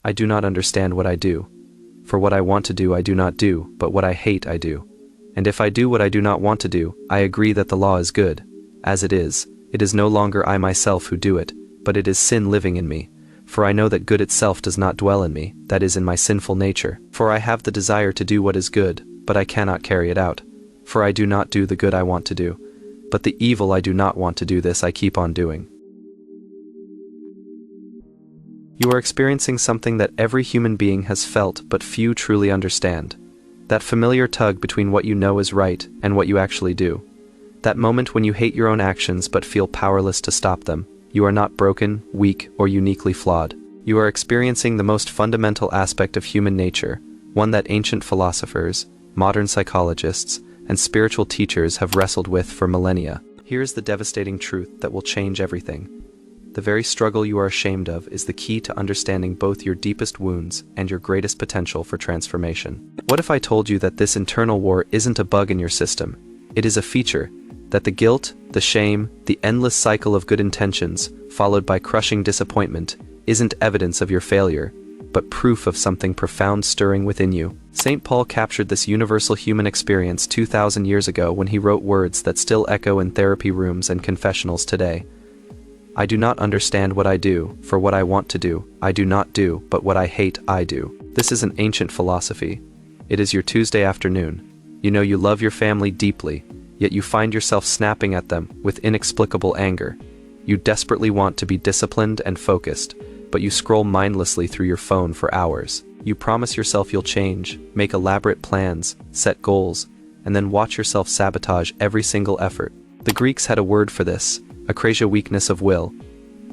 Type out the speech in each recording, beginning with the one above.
I do not understand what I do. For what I want to do I do not do, but what I hate I do. And if I do what I do not want to do, I agree that the law is good. As it is no longer I myself who do it, but it is sin living in me. For I know that good itself does not dwell in me, that is in my sinful nature. For I have the desire to do what is good, but I cannot carry it out. For I do not do the good I want to do, but the evil I do not want to do, this I keep on doing. You are experiencing something that every human being has felt but few truly understand. That familiar tug between what you know is right and what you actually do. That moment when you hate your own actions but feel powerless to stop them. You are not broken, weak, or uniquely flawed. You are experiencing the most fundamental aspect of human nature, one that ancient philosophers, modern psychologists, and spiritual teachers have wrestled with for millennia. Here's the devastating truth that will change everything. The very struggle you are ashamed of is the key to understanding both your deepest wounds and your greatest potential for transformation. What if I told you that this internal war isn't a bug in your system? It is a feature, that the guilt, the shame, the endless cycle of good intentions, followed by crushing disappointment, isn't evidence of your failure, but proof of something profound stirring within you. St. Paul captured this universal human experience 2,000 years ago when he wrote words that still echo in therapy rooms and confessionals today. I do not understand what I do, for what I want to do, I do not do, but what I hate, I do. This is an ancient philosophy. It is your Tuesday afternoon. You know you love your family deeply, yet you find yourself snapping at them with inexplicable anger. You desperately want to be disciplined and focused, but you scroll mindlessly through your phone for hours. You promise yourself you'll change, make elaborate plans, set goals, and then watch yourself sabotage every single effort. The Greeks had a word for this, akrasia, weakness of will.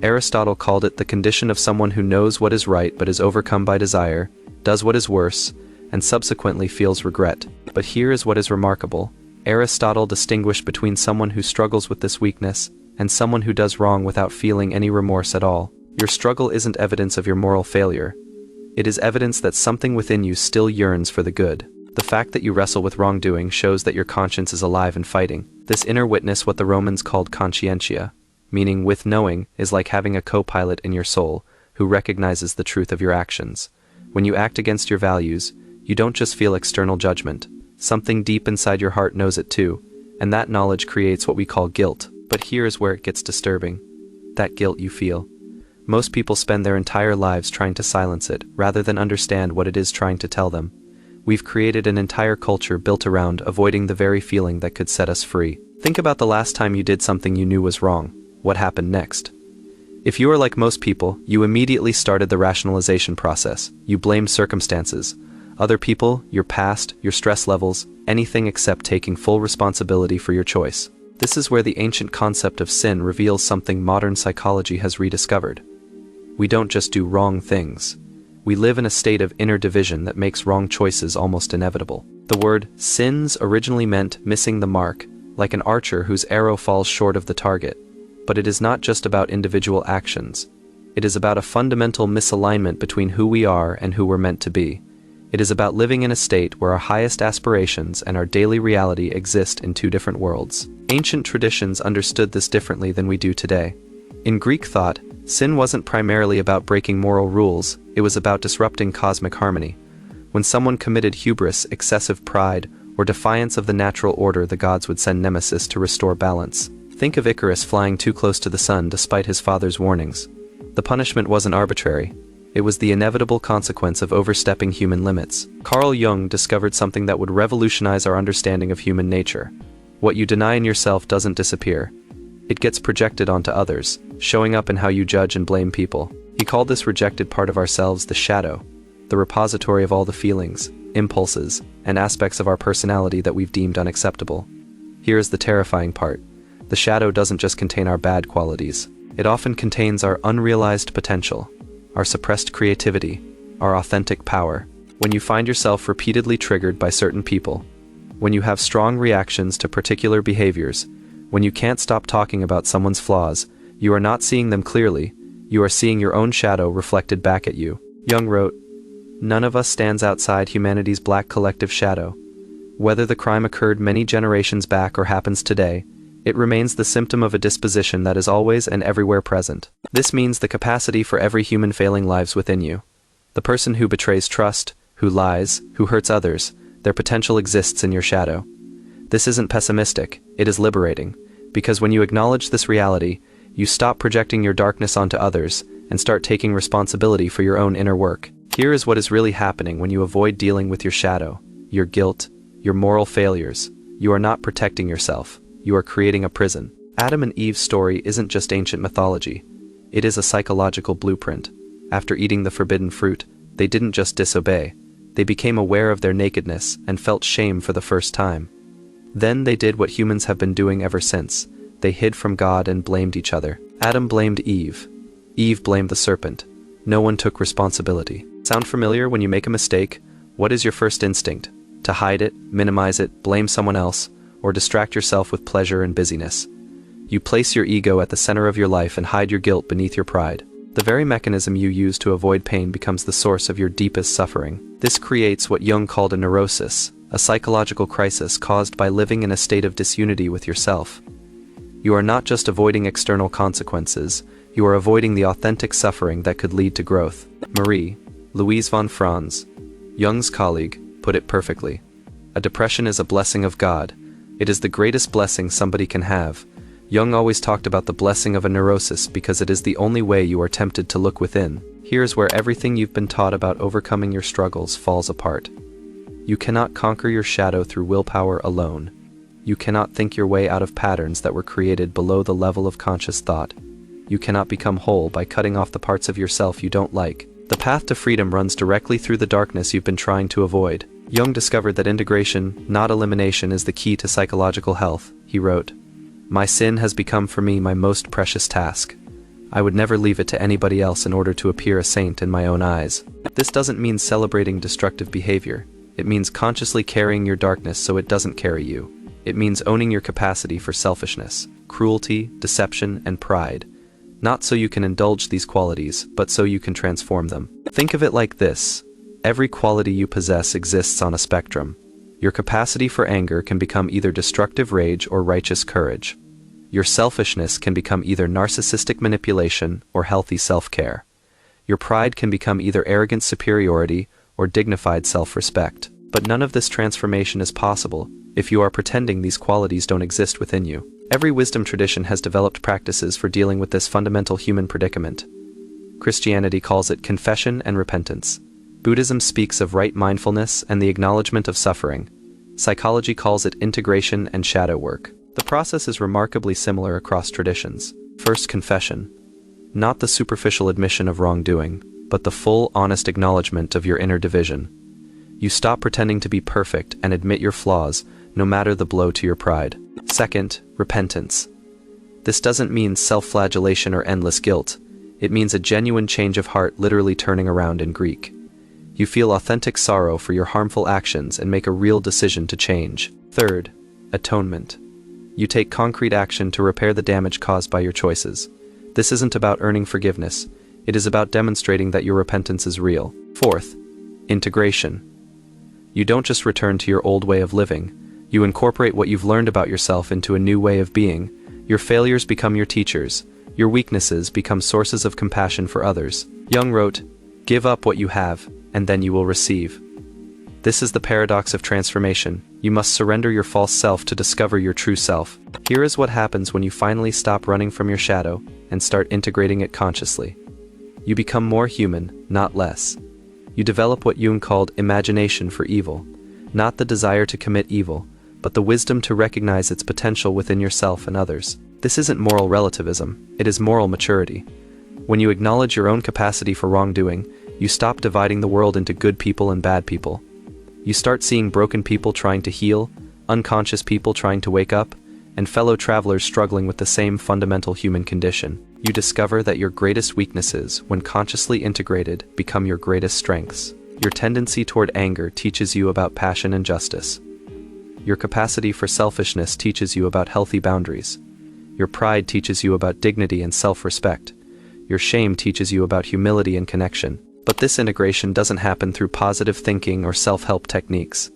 Aristotle called it the condition of someone who knows what is right but is overcome by desire, does what is worse, and subsequently feels regret. But here is what is remarkable. Aristotle distinguished between someone who struggles with this weakness and someone who does wrong without feeling any remorse at all. Your struggle isn't evidence of your moral failure. It is evidence that something within you still yearns for the good. The fact that you wrestle with wrongdoing shows that your conscience is alive and fighting. This inner witness, what the Romans called conscientia, meaning with knowing, is like having a co-pilot in your soul who recognizes the truth of your actions. When you act against your values, you don't just feel external judgment. Something deep inside your heart knows it too, and that knowledge creates what we call guilt. But here is where it gets disturbing. That guilt you feel. Most people spend their entire lives trying to silence it, rather than understand what it is trying to tell them. We've created an entire culture built around avoiding the very feeling that could set us free. Think about the last time you did something you knew was wrong. What happened next? If you are like most people, you immediately started the rationalization process. You blamed circumstances, other people, your past, your stress levels, anything except taking full responsibility for your choice. This is where the ancient concept of sin reveals something modern psychology has rediscovered. We don't just do wrong things. We live in a state of inner division that makes wrong choices almost inevitable. The word sins originally meant missing the mark, like an archer whose arrow falls short of the target. But it is not just about individual actions. It is about a fundamental misalignment between who we are and who we're meant to be. It is about living in a state where our highest aspirations and our daily reality exist in two different worlds. Ancient traditions understood this differently than we do today. In Greek thought, sin wasn't primarily about breaking moral rules, it was about disrupting cosmic harmony. When someone committed hubris, excessive pride, or defiance of the natural order, the gods would send Nemesis to restore balance. Think of Icarus flying too close to the sun despite his father's warnings. The punishment wasn't arbitrary. It was the inevitable consequence of overstepping human limits. Carl Jung discovered something that would revolutionize our understanding of human nature. What you deny in yourself doesn't disappear. It gets projected onto others, showing up in how you judge and blame people. He called this rejected part of ourselves the shadow, the repository of all the feelings, impulses, and aspects of our personality that we've deemed unacceptable. Here is the terrifying part. The shadow doesn't just contain our bad qualities. It often contains our unrealized potential, our suppressed creativity, our authentic power. When you find yourself repeatedly triggered by certain people, when you have strong reactions to particular behaviors, when you can't stop talking about someone's flaws, you are not seeing them clearly, you are seeing your own shadow reflected back at you. Jung wrote, "None of us stands outside humanity's black collective shadow. Whether the crime occurred many generations back or happens today, it remains the symptom of a disposition that is always and everywhere present." This means the capacity for every human failing lives within you. The person who betrays trust, who lies, who hurts others, their potential exists in your shadow. This isn't pessimistic, it is liberating, because when you acknowledge this reality, you stop projecting your darkness onto others and start taking responsibility for your own inner work. Here is what is really happening when you avoid dealing with your shadow, your guilt, your moral failures. You are not protecting yourself, you are creating a prison. Adam and Eve's story isn't just ancient mythology, it is a psychological blueprint. After eating the forbidden fruit, they didn't just disobey, they became aware of their nakedness and felt shame for the first time. Then they did what humans have been doing ever since. They hid from God and blamed each other. Adam blamed Eve. Eve blamed the serpent. No one took responsibility. Sound familiar? When you make a mistake, what is your first instinct? To hide it, minimize it, blame someone else, or distract yourself with pleasure and busyness. You place your ego at the center of your life and hide your guilt beneath your pride. The very mechanism you use to avoid pain becomes the source of your deepest suffering. This creates what Jung called a neurosis, a psychological crisis caused by living in a state of disunity with yourself. You are not just avoiding external consequences, you are avoiding the authentic suffering that could lead to growth. Marie, Louise von Franz, Jung's colleague, put it perfectly. A depression is a blessing of God. It is the greatest blessing somebody can have. Jung always talked about the blessing of a neurosis because it is the only way you are tempted to look within. Here's where everything you've been taught about overcoming your struggles falls apart. You cannot conquer your shadow through willpower alone. You cannot think your way out of patterns that were created below the level of conscious thought. You cannot become whole by cutting off the parts of yourself you don't like. The path to freedom runs directly through the darkness you've been trying to avoid. Jung discovered that integration, not elimination, is the key to psychological health. He wrote, "My sin has become for me my most precious task. I would never leave it to anybody else in order to appear a saint in my own eyes." This doesn't mean celebrating destructive behavior. It means consciously carrying your darkness so it doesn't carry you. It means owning your capacity for selfishness, cruelty, deception, and pride. Not so you can indulge these qualities, but so you can transform them. Think of it like this. Every quality you possess exists on a spectrum. Your capacity for anger can become either destructive rage or righteous courage. Your selfishness can become either narcissistic manipulation or healthy self-care. Your pride can become either arrogant superiority or dignified self-respect. But none of this transformation is possible if you are pretending these qualities don't exist within you. Every wisdom tradition has developed practices for dealing with this fundamental human predicament. Christianity calls it confession and repentance. Buddhism speaks of right mindfulness and the acknowledgement of suffering. Psychology calls it integration and shadow work. The process is remarkably similar across traditions. First, confession. Not the superficial admission of wrongdoing, but the full, honest acknowledgement of your inner division. You stop pretending to be perfect and admit your flaws, no matter the blow to your pride. Second, repentance. This doesn't mean self-flagellation or endless guilt. It means a genuine change of heart, literally turning around in Greek. You feel authentic sorrow for your harmful actions and make a real decision to change. Third, atonement. You take concrete action to repair the damage caused by your choices. This isn't about earning forgiveness. It is about demonstrating that your repentance is real. Fourth, integration. You don't just return to your old way of living. You incorporate what you've learned about yourself into a new way of being. Your failures become your teachers. Your weaknesses become sources of compassion for others. Jung wrote, "Give up what you have, and then you will receive." This is the paradox of transformation. You must surrender your false self to discover your true self. Here is what happens when you finally stop running from your shadow and start integrating it consciously. You become more human, not less. You develop what Jung called imagination for evil, not the desire to commit evil, but the wisdom to recognize its potential within yourself and others. This isn't moral relativism, it is moral maturity. When you acknowledge your own capacity for wrongdoing, you stop dividing the world into good people and bad people. You start seeing broken people trying to heal, unconscious people trying to wake up, and fellow travelers struggling with the same fundamental human condition. You discover that your greatest weaknesses, when consciously integrated, become your greatest strengths. Your tendency toward anger teaches you about passion and justice. Your capacity for selfishness teaches you about healthy boundaries. Your pride teaches you about dignity and self-respect. Your shame teaches you about humility and connection. But this integration doesn't happen through positive thinking or self-help techniques.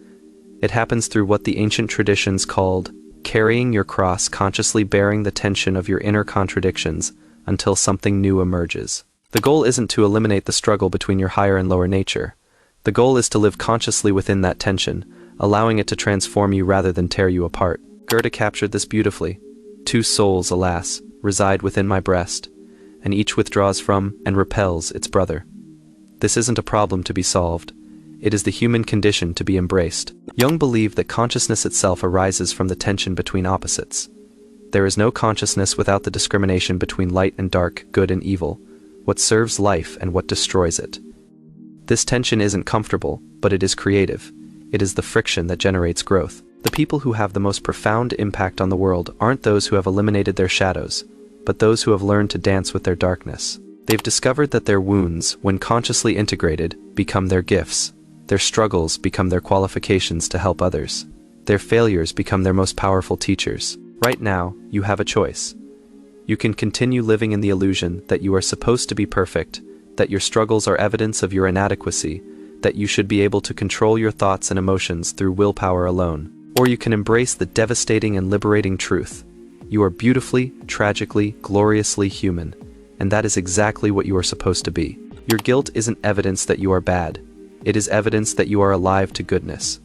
It happens through what the ancient traditions called carrying your cross, consciously bearing the tension of your inner contradictions until something new emerges. The goal isn't to eliminate the struggle between your higher and lower nature. The goal is to live consciously within that tension, allowing it to transform you rather than tear you apart. Goethe captured this beautifully. Two souls, alas, reside within my breast, and each withdraws from and repels its brother. This isn't a problem to be solved. It is the human condition to be embraced. Jung believed that consciousness itself arises from the tension between opposites. There is no consciousness without the discrimination between light and dark, good and evil, what serves life and what destroys it. This tension isn't comfortable, but it is creative. It is the friction that generates growth. The people who have the most profound impact on the world aren't those who have eliminated their shadows, but those who have learned to dance with their darkness. They've discovered that their wounds, when consciously integrated, become their gifts. Their struggles become their qualifications to help others. Their failures become their most powerful teachers. Right now, you have a choice. You can continue living in the illusion that you are supposed to be perfect, that your struggles are evidence of your inadequacy, that you should be able to control your thoughts and emotions through willpower alone. Or you can embrace the devastating and liberating truth. You are beautifully, tragically, gloriously human, and that is exactly what you are supposed to be. Your guilt isn't evidence that you are bad. It is evidence that you are alive to goodness.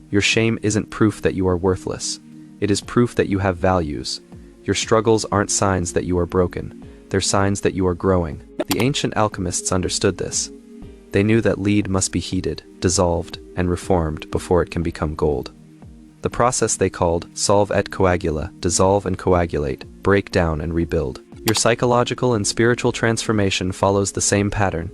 Your shame isn't proof that you are worthless. It is proof that you have values. Your struggles aren't signs that you are broken. They're signs that you are growing. The ancient alchemists understood this. They knew that lead must be heated, dissolved, and reformed before it can become gold. The process they called solve et coagula, dissolve and coagulate, break down and rebuild. Your psychological and spiritual transformation follows the same pattern.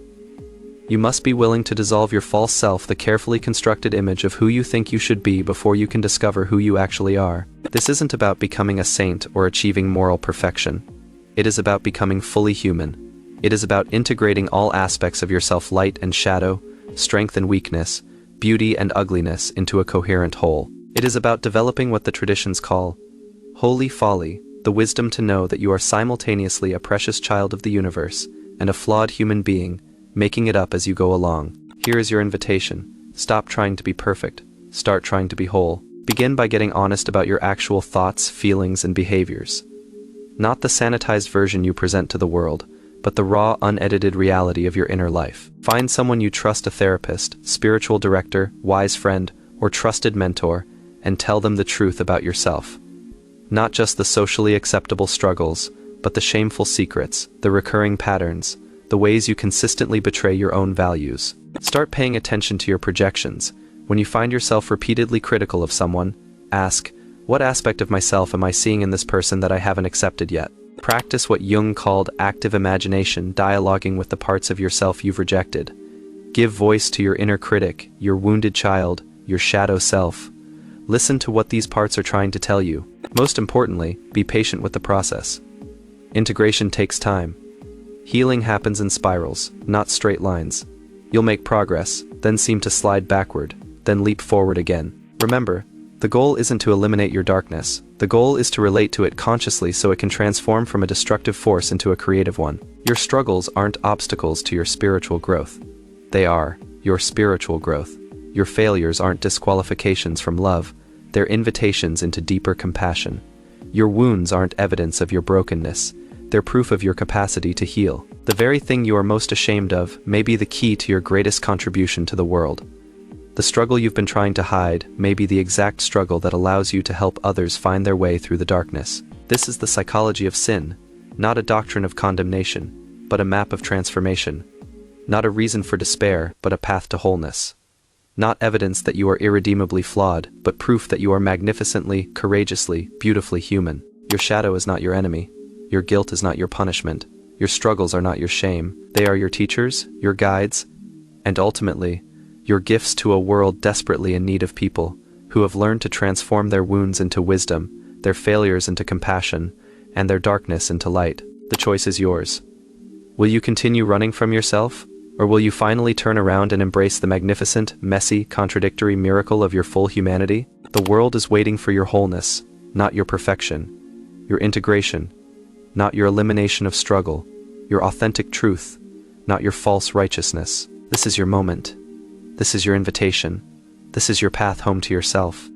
You must be willing to dissolve your false self, the carefully constructed image of who you think you should be, before you can discover who you actually are. This isn't about becoming a saint or achieving moral perfection. It is about becoming fully human. It is about integrating all aspects of yourself, light and shadow, strength and weakness, beauty and ugliness, into a coherent whole. It is about developing what the traditions call holy folly, the wisdom to know that you are simultaneously a precious child of the universe and a flawed human being, making it up as you go along. Here is your invitation. Stop trying to be perfect. Start trying to be whole. Begin by getting honest about your actual thoughts, feelings, and behaviors. Not the sanitized version you present to the world, but the raw, unedited reality of your inner life. Find someone you trust, a therapist, spiritual director, wise friend, or trusted mentor, and tell them the truth about yourself. Not just the socially acceptable struggles, but the shameful secrets, the recurring patterns, the ways you consistently betray your own values. Start paying attention to your projections. When you find yourself repeatedly critical of someone, ask, what aspect of myself am I seeing in this person that I haven't accepted yet? Practice what Jung called active imagination, dialoguing with the parts of yourself you've rejected. Give voice to your inner critic, your wounded child, your shadow self. Listen to what these parts are trying to tell you. Most importantly, be patient with the process. Integration takes time. Healing happens in spirals, not straight lines. You'll make progress, then seem to slide backward, then leap forward again. Remember, the goal isn't to eliminate your darkness. The goal is to relate to it consciously so it can transform from a destructive force into a creative one. Your struggles aren't obstacles to your spiritual growth. They are your spiritual growth. Your failures aren't disqualifications from love. They're invitations into deeper compassion. Your wounds aren't evidence of your brokenness. They're proof of your capacity to heal. The very thing you are most ashamed of may be the key to your greatest contribution to the world. The struggle you've been trying to hide may be the exact struggle that allows you to help others find their way through the darkness. This is the psychology of sin, not a doctrine of condemnation, but a map of transformation. Not a reason for despair, but a path to wholeness. Not evidence that you are irredeemably flawed, but proof that you are magnificently, courageously, beautifully human. Your shadow is not your enemy. Your guilt is not your punishment. Your struggles are not your shame. They are your teachers, your guides, and ultimately, your gifts to a world desperately in need of people who have learned to transform their wounds into wisdom, their failures into compassion, and their darkness into light. The choice is yours. Will you continue running from yourself? Or will you finally turn around and embrace the magnificent, messy, contradictory miracle of your full humanity? The world is waiting for your wholeness, not your perfection. Your integration, not your elimination of struggle. Your authentic truth, not your false righteousness. This is your moment. This is your invitation. This is your path home to yourself.